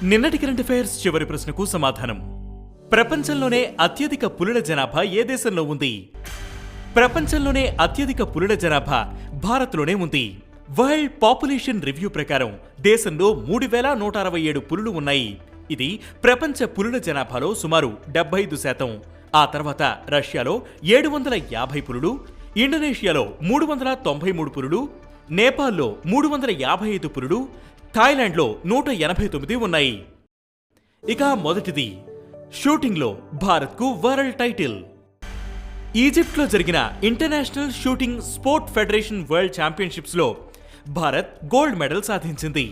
నిన్నటి current affairs చివరి ప్రశ్నకు సమాధానం. ప్రపంచంలోనే అత్యధిక పులుల జనాభా ఏ దేశంలో ఉంది? ప్రపంచంలోనే అత్యధిక పులుల జనాభా భారత్లోనే ఉంది. వరల్డ్ పాపులేషన్ రివ్యూ ప్రకారం దేశంలో 3167 పులులు ఉన్నాయి. ఇది ప్రపంచ పులుల జనాభాలో సుమారు 75%. ఆ తర్వాత రష్యాలో 750 పులులు, ఇండోనేషియాలో 393 పులులు, నేపాల్లో 355 పులులు, థాయిలాండ్లో 189 ఉన్నాయి. ఇక మొదటిది, షూటింగ్లో భారత్కు వరల్డ్ టైటిల్. ఈజిప్ట్లో జరిగిన international shooting sport federation world ఛాంపియన్షిప్స్లో భారత్ గోల్డ్ మెడల్ సాధించింది.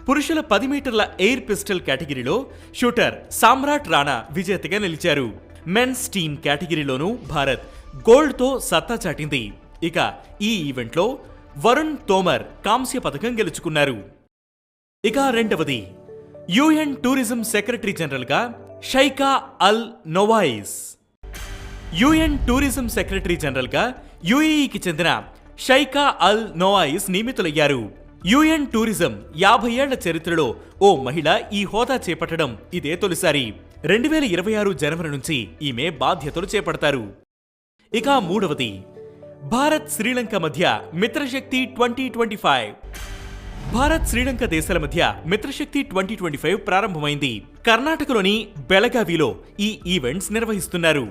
పురుషుల 10 మీటర్ల ఎయిర్ పిస్టల్ కేటగిరీలో షూటర్ సామ్రాట్ రాణా విజేతగా నిలిచారు. మెన్స్ టీమ్ కేటగిరీలోనూ భారత్ గోల్డ్తో సత్తా చాటింది. ఇక ఈ ఈవెంట్లో వరుణ్ తోమర్ కాంస్య పథకం గెలుచుకున్నారు. ఇక రెండవది, యుఎన్ టూరిజం సెక్రటరీ జనరల్గా షైకా అల్ నోవాయిస్. యుఎన్ టూరిజం సెక్రటరీ జనరల్గా యుఏఈకి చెందిన షైకా అల్ నోవాయిస్ నియమితులయ్యారు. యుఎన్ టూరిజం 50 ఏళ్ల చరిత్రలో ఓ మహిళ ఈ హోదా చేపట్టడం ఇదే తొలిసారి. 2026 జనవరి నుంచి ఈమె బాధ్యతలు చేపడతారు. ఇక మూడవది, భారత్ శ్రీలంక మధ్య మిత్రశక్తి 2025. భారత్ శ్రీలంక దేశాల మధ్య మిత్రశక్తి 2025 ప్రారంభమైంది. కర్ణాటకలోని బెళగావిలో ఈ ఈవెంట్స్ నిర్వహిస్తున్నారు.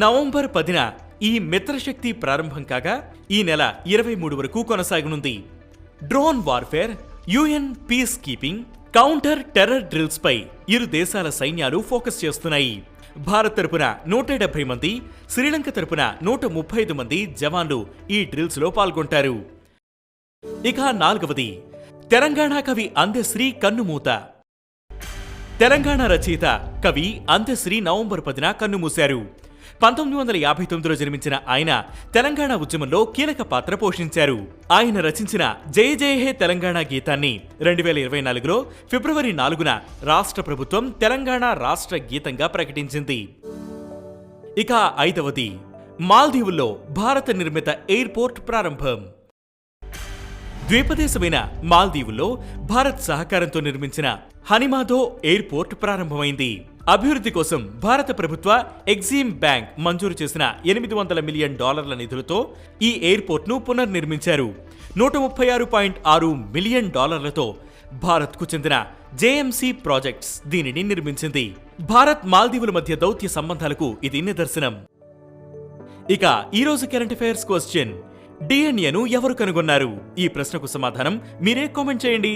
నవంబర్ 10న ఈ మిత్రశక్తి ప్రారంభం కాగా ఈ నెల 23 వరకు కొనసాగనుంది. Drone warfare, UN peacekeeping, counter terror drills పై ఇరు దేశాల సైన్యాలు ఫోకస్ చేస్తున్నాయి. భారత్ తరపున 170 మంది, శ్రీలంక తరపున 135 మంది జవాన్లు ఈ డ్రిల్స్ లో పాల్గొంటారు. ఇక నాలుగవది, తెలంగాణ కవి అందెశ్రీ కన్నుమూత. తెలంగాణ రచయిత కవి అందెశ్రీ నవంబర్ 10న కన్నుమూశారు. 1959లో జన్మించిన ఆయన తెలంగాణ ఉద్యమంలో కీలక పాత్ర పోషించారు. ఆయన రచించిన జయ జయ హే తెలంగాణ గీతాన్ని 2024లో ఫిబ్రవరి 4న రాష్ట్ర ప్రభుత్వం తెలంగాణ రాష్ట్ర గీతంగా ప్రకటించింది. ఇక ఐదవది, మాల్దీవుల్లో భారత నిర్మిత ఎయిర్పోర్ట్ ప్రారంభం. ద్వీపదేశమైన మాల్దీవుల్లో భారత్ సహకారంతో నిర్మించిన హనిమాదో ఎయిర్పోర్ట్ ప్రారంభమైంది. అభివృద్ధి కోసం భారత ప్రభుత్వ ఎగ్జిమ్ బ్యాంక్ మంజూరు చేసిన $800 మిలియన్ నిధులతో ఈ ఎయిర్పోర్ట్ ను పునర్నిర్మించారు. $136.6 మిలియన్ భారత్కు చెందిన జేఎంసీ ప్రాజెక్ట్స్ దీనిని నిర్మించింది. భారత్ మాల్దీవుల మధ్య దౌత్య సంబంధాలకు ఇది నిదర్శనం. ఇక ఈరోజు కరెంట్ అఫైర్స్ క్వశ్చన్, డిఎన్ఏను ఎవరు కనుగొన్నారు? ఈ ప్రశ్నకు సమాధానం మీరే కామెంట్ చేయండి.